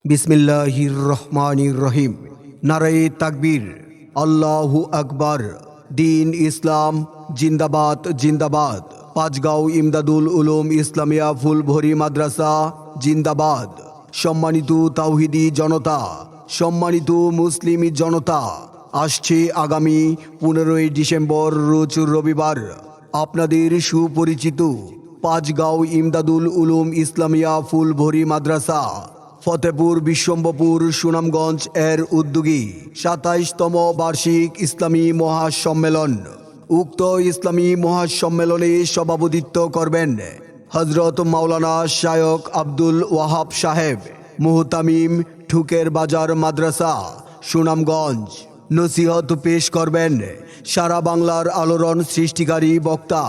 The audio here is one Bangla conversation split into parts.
বিসমিল্লাহির রহমানির রহিম। নারায়ে তাকবীর, আল্লাহু আকবার। দিন ইসলাম জিন্দাবাদ জিন্দাবাদ। পাঁচগাঁও ইমদাদুল উলুম ইসলামিয়া ফুলভরি মাদ্রাসা জিন্দাবাদ। সম্মানিত তাওহিদি জনতা, সম্মানিত মুসলিমি জনতা, আসছে আগামী 15ই ডিসেম্বর রোজ রবিবার আপনাদের সুপরিচিত পাঁচগাঁও ইমদাদুল উলুম ইসলামিয়া ফুলভরি মাদ্রাসা ফতেপুর বিশ্বম্ভরপুর সুনামগঞ্জ এর উদ্যোগী 27তম বার্ষিক ইসলামী মহাসম্মেলন। উক্ত ইসলামী মহাসম্মেলনে সভাপতিত্ব করবেন হজরত মাওলানা শায়খ আব্দুল ওয়াহাব সাহেব, মুহতামিম, ঠুকের বাজার মাদ্রাসা সুনামগঞ্জ। নসিহত পেশ করবেন সারা বাংলার আলোড়ন সৃষ্টিকারী বক্তা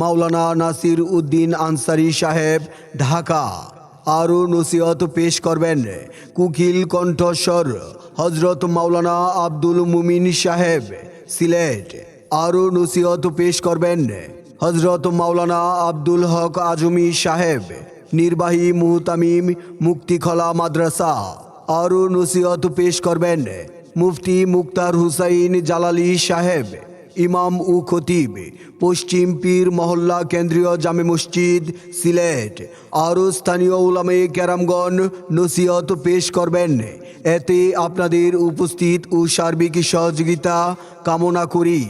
মাওলানা নাসির উদ্দিন আনসারী সাহেব, ঢাকা। আরও নসিহত পেশ করবেন কুকিল কণ্ঠস্বর হজরত মাওলানা আব্দুল মুমিন সাহেব, সিলেট। আরও নসিহত পেশ করবেন হজরত মাওলানা আব্দুল হক আজমি সাহেব, নির্বাহী মুহতামিম, মুক্তিখলা মাদ্রাসা। আরও নসিহত পেশ করবেন মুফতি মুক্তার হুসাইন জালালি সাহেব, ইমাম ও খতিব, পশ্চিম পীর মহল্লা কেন্দ্রীয় জামে মসজিদ, সিলেট। আরও স্থানীয় উলামায়ে কেরামগণ নসিহত পেশ করবেন। এতে আপনাদের উপস্থিত ও সার্বিক সহযোগিতা কামনা করি।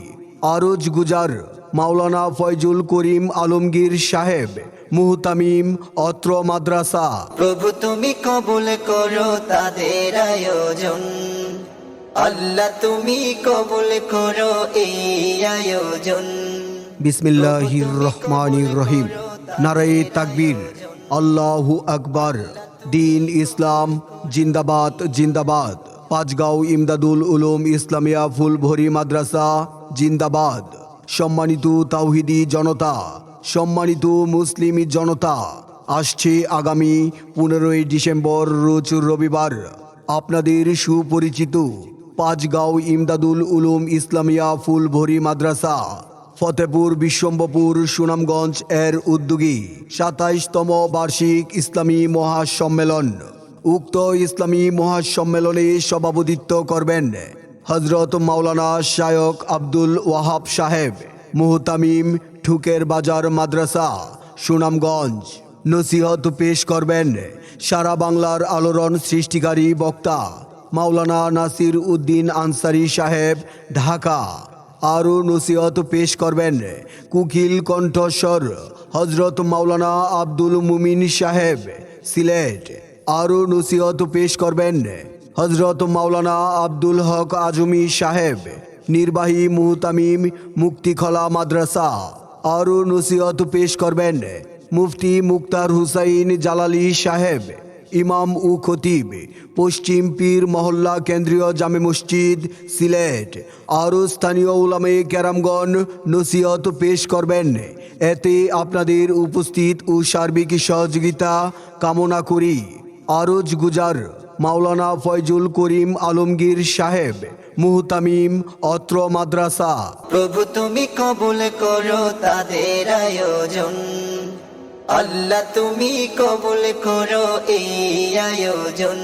আরজ গুজার মাওলানা ফয়জুল করিম আলমগীর সাহেব, মুহতামিম, অত্র মাদ্রাসা। প্রভু তুমি কবুল করো তাদের আয়োজন, আল্লাহ তুমি কবুল করো এই আয়োজন। বিসমিল্লাহির রহমানির রহিম। নারায়ে তাকবীর, আল্লাহু আকবার। দিন ইসলাম জিন্দাবাদ জিন্দাবাদ। পাঁচগাঁও ইমদাদুল উলুম ইসলামিয়া ফুলভরি মাদ্রাসা জিন্দাবাদ। সম্মানিত তাওহিদি জনতা, সম্মানিত মুসলিমি জনতা, আসছে আগামী 15ই ডিসেম্বর রোজ রবিবার আপনাদের সুপরিচিত পাঁচগাঁও ইমদাদুল উলুম ইসলামিয়া ফুলভরি মাদ্রাসা ফতেপুর বিশ্বম্ভরপুর সুনামগঞ্জ এর উদ্যোগী 27তম বার্ষিক ইসলামী মহাসম্মেলন। উক্ত ইসলামী মহাসম্মেলনে সভাপতিত্ব করবেন হজরত মাওলানা শায়খ আব্দুল ওয়াহাব সাহেব, মুহতামিম, ঠুকের বাজার মাদ্রাসা সুনামগঞ্জ। নসিহত পেশ করবেন সারা বাংলার আলোড়ন সৃষ্টিকারী বক্তা মাওলানা নাসির উদ্দিন আনসারী সাহেব, ঢাকা। আরও নসিহত পেশ করবেন কুকিল কণ্ঠস্বর হজরত মাওলানা আব্দুল মুমিন সাহেব, সিলেট। আরও নসিহত পেশ করবেন হজরত মাওলানা আব্দুল হক আজমি সাহেব, নির্বাহী মুহতামিম, মুক্তিখলা মাদ্রাসা। আরও নসিহত পেশ করবেন মুফতি মুক্তার হুসাইন জালালি সাহেব, ইমাম ও খতিব, পশ্চিম পীর মহল্লা কেন্দ্রীয় জামে মসজিদ, সিলেট। আরও স্থানীয় উলামায়ে কেরামগণ নসিহত পেশ করবেন। এতে আপনাদের উপস্থিত ও সার্বিক সহযোগিতা কামনা করি। আরজ গুজার মাওলানা ফয়জুল করিম আলমগীর সাহেব, মুহতামিম, অত্র মাদ্রাসা। প্রভু তুমি কবুল করো তাদের আয়োজন, আল্লাহ তুমি কবুল করো এই আয়োজন।